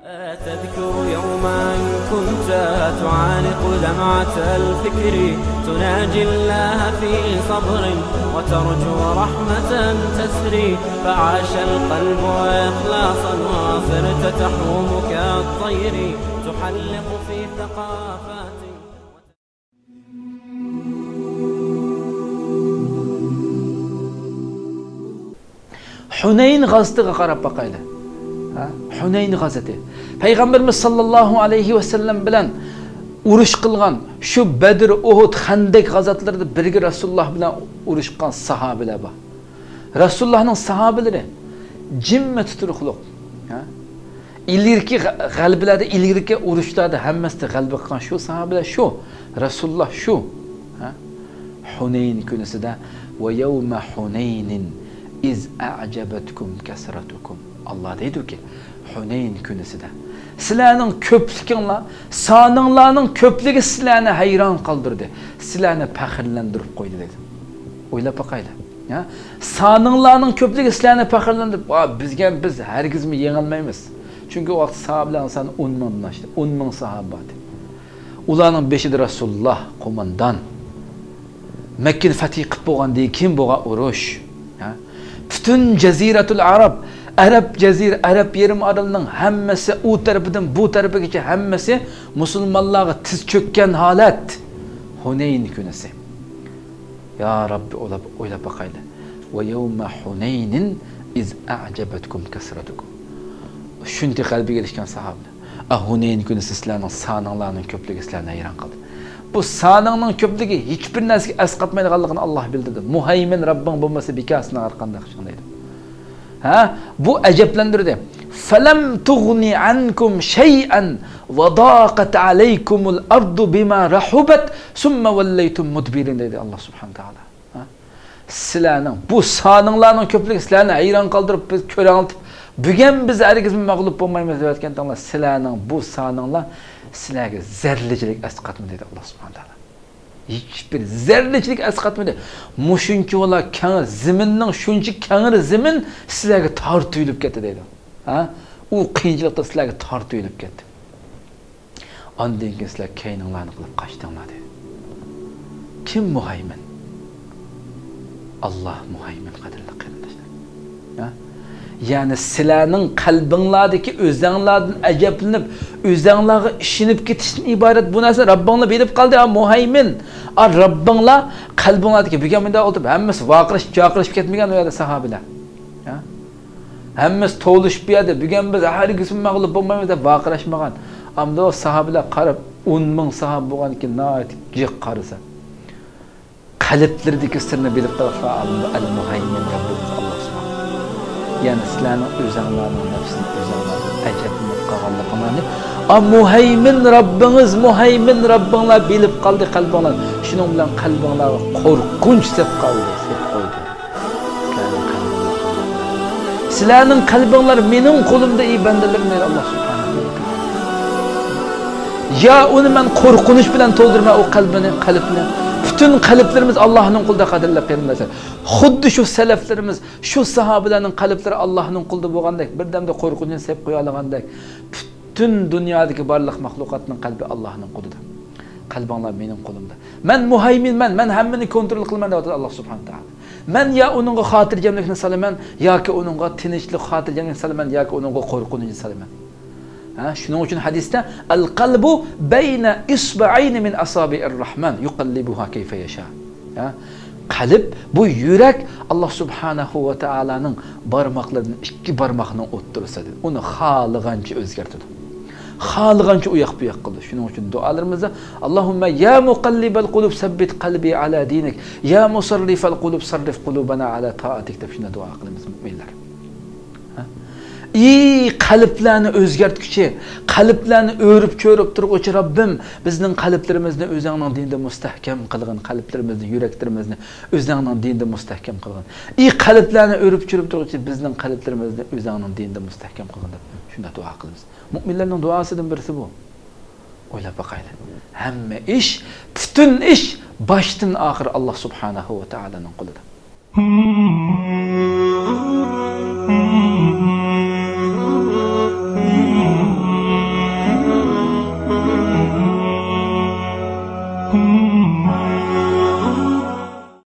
تذكر يوما كنت تعانق دمعة الفكر تناجي الله في صبر وترجو رحمة تسري فعاش القلب إخلاصا وصرت تحوم كالطير تحلق في ثقافات. Hunayn gazetiga qarab baqayli. Hunayn gazeti. Peygamberimiz sallallahu aleyhi ve sellem bilan urush qilgan shu Badr, Uhud, Xandak gazatlarida birga Rasululloh bilan urushgan sahobalar bor. Rasulullahning sahobalari jimma tuturuqliq. İlgirki g'albalarda, ilgirki urushlarda hammasida g'alaba qilgan shu sahobalar shu. Rasululloh shu. Hunayn kunisida va yawma Hunaynin iz a'jabatkum kasratukum. Allah deydi ki Hunayn kunisida sizlarning ko'pliginglar, soninglarning ko'pligi sizlarni hayron qoldirdi. Sizlarni faxrlantirib qo'ydi dedi. O'ylab baqayli. Ya, soninglarning ko'pligi sizlarni faxrlantirib, biz hargizmi yengilmaymiz. Chunki o vaqt sahobalarning soni 10 mingdan oshdi. 10 ming sahoba. Ularning 5'ida Rasululloh qo'mondan. Makka fath qilib bo'lgandan keyin bo'lgan urush. Bütün Ceziratul Arab, Arab yerim aralının hammasi u tarafından bu tarafigacha hammasi musulmonlarga tiz cho'kkan holat. Hunayn kunisi. Ya Rabbi o'ylab baqayli. Va yawma Hunaynin iz a'jabatkum kasratukum. Shunday qalbiga kelishgan sahobalar. Hunayn kunisi sizlarning soninglarning ko'pligi sizlarni hayron qildi. Bu soningning ko'pligi hech bir narsaga asqatmaydiganligini Alloh bildirdi. Muhaymin Rabbing bo'lmasa bekasini arqanda qilishgan. Bu ajablantirdi. Falam tughni ankum shay'an wa daqat alaykumul ardu bima rahubat summa wallaytum mudbirin dedi Alloh subhanahu taala. Sizlarning bu soninglarning ko'pligi sizlarni hayron qoldirib, biz ko'rangitib, bugun biz hargiz mag'lub bo'lmaymiz deb aytganda sizlarning bu soninglar sizlarga zarrachilik asqatmadi dedi Alloh subhanahu taala. Hiçbir zerreçilik asqatmadi. Mushuncha ola kang ziminning shuncha kangir zimin sizlarga tortiyilib ketdi dedi. U qiyinchilikda sizlarga tortiyilib ketdi. Ondan keyin sizlar kayninglarni qilib qochdinglar dedi. Kim muhaymin? Allah muhaymin qadrli qarindoshlar. Yani sizlarning qalbinglardagi o'zinglardan ajablanib, o'zinglarga ishinib ketishdan iborat bu narsa Rabbinglar bilib qoldi. Muhaymin. Rabbinglar qalbinglardagi bugunmenda o'tib hammasi chaqirishib ketmagan u yerda sahobalar. Hammasi to'lishib berdi. Bugun biz hargiz mag'lub bo'lmaymiz deb vaqirashmagan. Ammo o sahobalar qarab 10 ming sahoba bo'lganki, nayt jiq qarasa. Qalblaridagi sirni bilib qolsa al-muhaymin Rabbimiz Alloh subhanahu. Yani sizlarning o'zinglarning nafsini o'zinglarga ajablanib qolganligini muhaymin Rabbinglar bilib qoldi qalbinglar. Shuning bilan qalbinglarga qo'rqinch deb qo'ydi. Sizlarning qalbinglar mening qo'limda ey bandalarim deydi Alloh subhanahu va taolo. Ya uni men qo'rqinch bilan to'ldirma o qalbini. Bütün qalblarimiz Allah'ın qulda qadrlab qarindoshlar. Xuddi shu salaflarimiz, shu sahobalarning qalblari Allah'ın qulda bo'lgandek, birdamda qo'rqinchni sep qo'ya olgandek, bütün dunyodagi barliq mahluqotning qalbi Allah'ın qulida. Qalbinglar mening qo'limda. Men muhayminman, men hammani kontrol qilaman deb Alloh subhanahu taolo. Men ya uningga xotirjamlikni salaman, yoki uningga tinchlik xotirjamlikni salaman, yoki uningga qo'rqinchni salaman. Shuning uchun hadisda al-qalbu bayna isba'ayn min asabi'ir rahman yuqallibuha kayfa yasha. Qalb bu yurak Alloh subhanahu va taolaning barmoqlarining ikki barmoqning o'ttirisidir. Uni xohlagancha o'zgartirdi. Xohlagancha u yoq bu yoq qildi. Shuning uchun duolarimizda Allohumma ya muqallibal qulub sabbit qalbi ala dinik, ya musarrifal qulub sarrif qulubana ala ta'atik deb shuna duo qilamiz mu'minlar. Qalblarni o'zgartguchi, qalblarni o'rib ko'rib turg'uvchi Rabbim, bizning qalblarimizni o'zingning dinida mustahkam qilgin, qalblarimizni, yuraklarimizni o'zingning dinida mustahkam qilgin. Qalblarni o'rib ko'rib turg'uvchi bizning qalblarimizni o'zingning dinida mustahkam qilgin deb shunda duo qilamiz. Mu'minlarning duosidan birisi bu. O'ylab baqayli. Hamma ish, butun ish boshdan oxir Alloh subhanahu va taolaning qo'lida. Mm-hmm.